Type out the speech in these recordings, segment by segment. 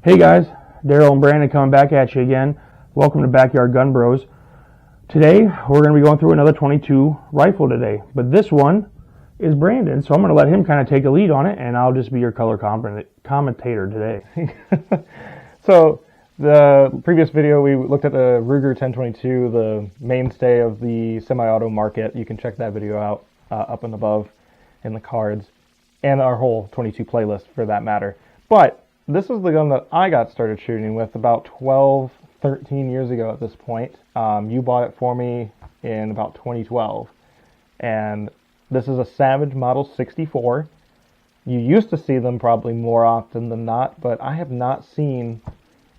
Hey guys, Daryl and Brandon coming back at you again. Welcome to Backyard Gun Bros. Today we're going to be going through another 22 rifle today, but this one is Brandon, so I'm going to let him kind of take a lead on it, and I'll just be your color commentator today. So the previous video we looked at the Ruger 1022, the mainstay of the semi-auto market. You can check that video out up and above in the cards, and our whole 22 playlist for that matter. But this is the gun that I got started shooting with about 12, 13 years ago at this point. You bought it for me in about 2012. And this is a Savage Model 64. You used to see them probably more often than not, but I have not seen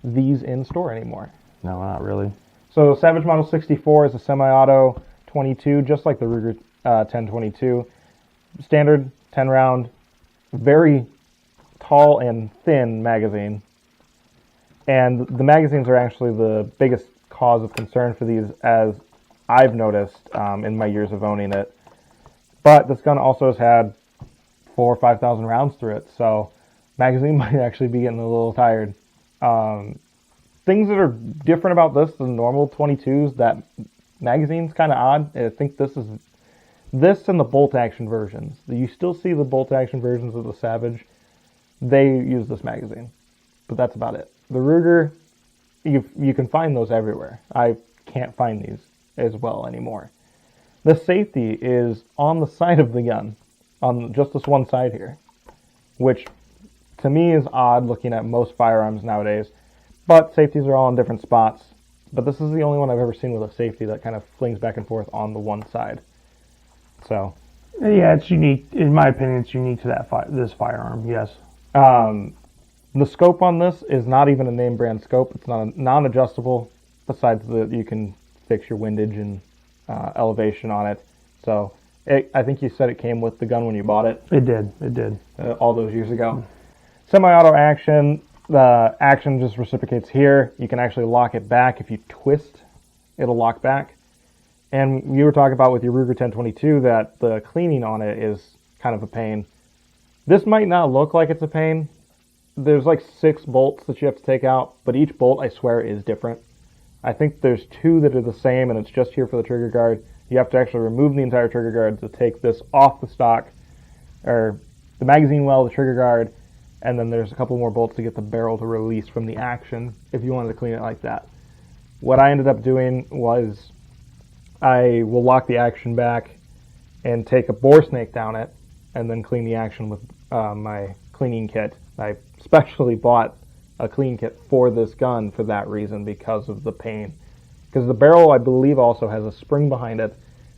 these in store anymore. No, not really. So Savage Model 64 is a semi-auto 22, just like the Ruger 1022. Standard 10 round, very tall and thin magazine, and the magazines are actually the biggest cause of concern for these, as I've noticed in my years of owning it. But this gun also has had 4,000 or 5,000 rounds through it, so magazine might actually be getting a little tired. Things that are different about this than normal 22s, that magazine's kind of odd. I think this and the bolt action versions. You still see the bolt action versions of the Savage. They use this magazine, but that's about it. The Ruger, you can find those everywhere. I can't find these as well anymore. The safety is on the side of the gun, on just this one side here, which to me is odd looking at most firearms nowadays, but safeties are all in different spots. But this is the only one I've ever seen with a safety that kind of flings back and forth on the one side. So, yeah, it's unique. In my opinion, it's unique to this firearm, yes. The scope on this is not even a name brand scope. It's not a non-adjustable, besides that you can fix your windage and elevation on it. So I think you said it came with the gun when you bought it. It did. All those years ago. Semi-auto action, the action just reciprocates here. You can actually lock it back. If you twist, it'll lock back. And you were talking about with your Ruger 1022 that the cleaning on it is kind of a pain. This might not look like it's a pain. There's like 6 bolts that you have to take out, but each bolt, I swear, is different. I think there's 2 that are the same, and it's just here for the trigger guard. You have to actually remove the entire trigger guard to take this off the stock, or the magazine well, the trigger guard, and then there's a couple more bolts to get the barrel to release from the action if you wanted to clean it like that. What I ended up doing was I will lock the action back and take a bore snake down it, and then clean the action with my cleaning kit. I specially bought a clean kit for this gun for that reason, because of the pain. Because the barrel, I believe, also has a spring behind it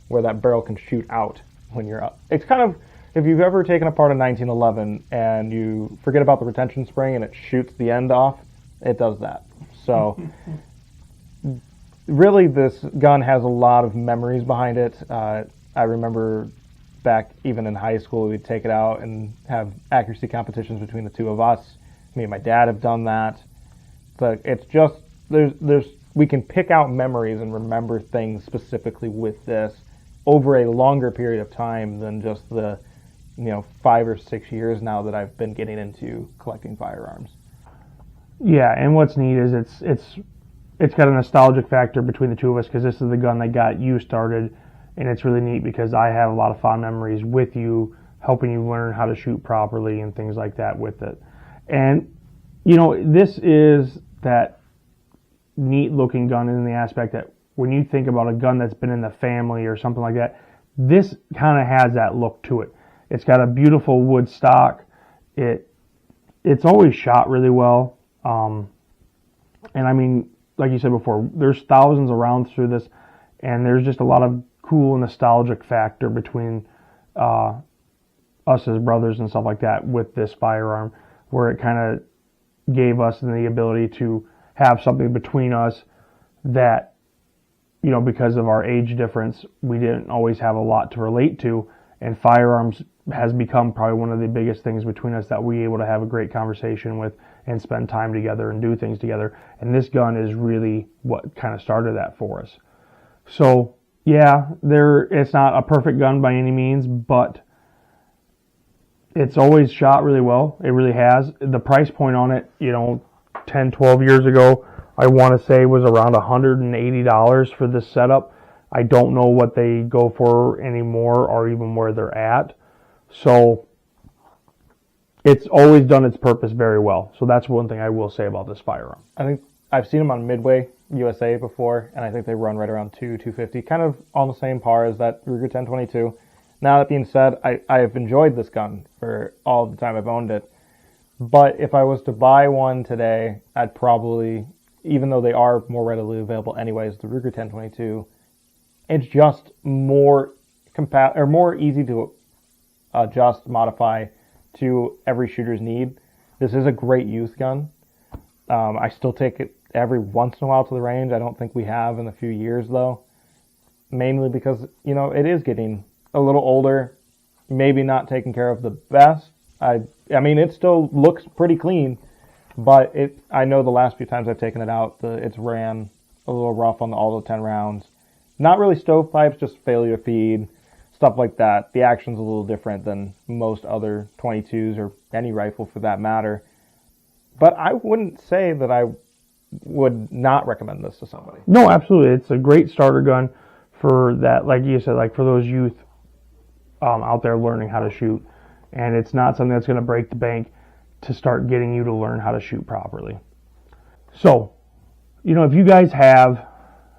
where that barrel can shoot out when you're up. It's kind of, if you've ever taken apart a 1911 and you forget about the retention spring and it shoots the end off, it does that. So really, this gun has a lot of memories behind it. I remember back even in high school, we'd take it out and have accuracy competitions between the two of us. Me and my dad have done that. But it's just, we can pick out memories and remember things specifically with this over a longer period of time than just the 5 or 6 years now that I've been getting into collecting firearms. Yeah, and what's neat is it's got a nostalgic factor between the two of us, because this is the gun that got you started. And it's really neat because I have a lot of fond memories with you, helping you learn how to shoot properly and things like that with it. And, this is that neat looking gun in the aspect that when you think about a gun that's been in the family or something like that, this kind of has that look to it. It's got a beautiful wood stock. It's always shot really well. And I mean, like you said before, there's thousands of rounds through this, and there's just a lot of cool nostalgic factor between us as brothers and stuff like that with this firearm, where it kind of gave us the ability to have something between us that, because of our age difference, we didn't always have a lot to relate to, and firearms has become probably one of the biggest things between us that we're able to have a great conversation with and spend time together and do things together. And this gun is really what kind of started that for us. So yeah, it's not a perfect gun by any means, but it's always shot really well. It really has. The price point on it, 10, 12 years ago, I want to say was around $180 for this setup. I don't know what they go for anymore or even where they're at. So it's always done its purpose very well. So that's one thing I will say about this firearm. I think I've seen them on Midway USA before, and I think they run right around $250, kind of on the same par as that Ruger 1022. Now, that being said, I've enjoyed this gun for all the time I've owned it. But if I was to buy one today, I'd probably, even though they are more readily available anyways, the Ruger 1022, it's just more more easy to adjust, modify to every shooter's need. This is a great youth gun. I still take it every once in a while to the range. I don't think we have in a few years, though. Mainly because, it is getting a little older, maybe not taken care of the best. I mean, it still looks pretty clean, but I know the last few times I've taken it out, it's ran a little rough on all the 10 rounds. Not really stovepipes, just failure to feed, stuff like that. The action's a little different than most other 22s or any rifle for that matter. But I wouldn't say that I would not recommend this to somebody. No, absolutely. It's a great starter gun for that, like you said, like for those youth out there learning how to shoot. And it's not something that's going to break the bank to start getting you to learn how to shoot properly. So, if you guys have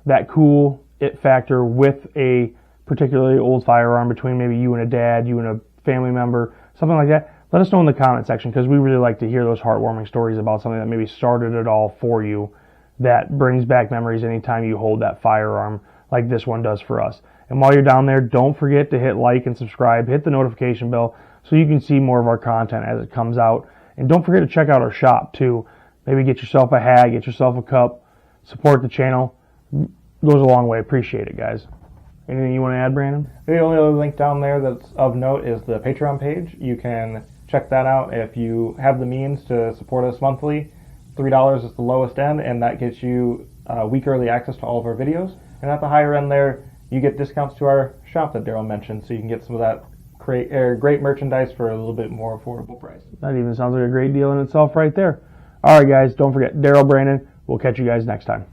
that cool it factor with a particularly old firearm between maybe you and a dad, you and a family member, something like that, let us know in the comment section, because we really like to hear those heartwarming stories about something that maybe started it all for you, that brings back memories anytime you hold that firearm like this one does for us. And while you're down there, don't forget to hit like and subscribe, hit the notification bell so you can see more of our content as it comes out. And don't forget to check out our shop too. Maybe get yourself a hat, get yourself a cup, support the channel. Goes a long way. Appreciate it, guys. Anything you want to add, Brandon? The only other link down there that's of note is the Patreon page. You can check that out if you have the means to support us monthly. $3 is the lowest end, and that gets you week early access to all of our videos. And at the higher end there, you get discounts to our shop that Daryl mentioned, so you can get some of that great merchandise for a little bit more affordable price. That even sounds like a great deal in itself right there. All right, guys, don't forget, Daryl, Brandon, we'll catch you guys next time.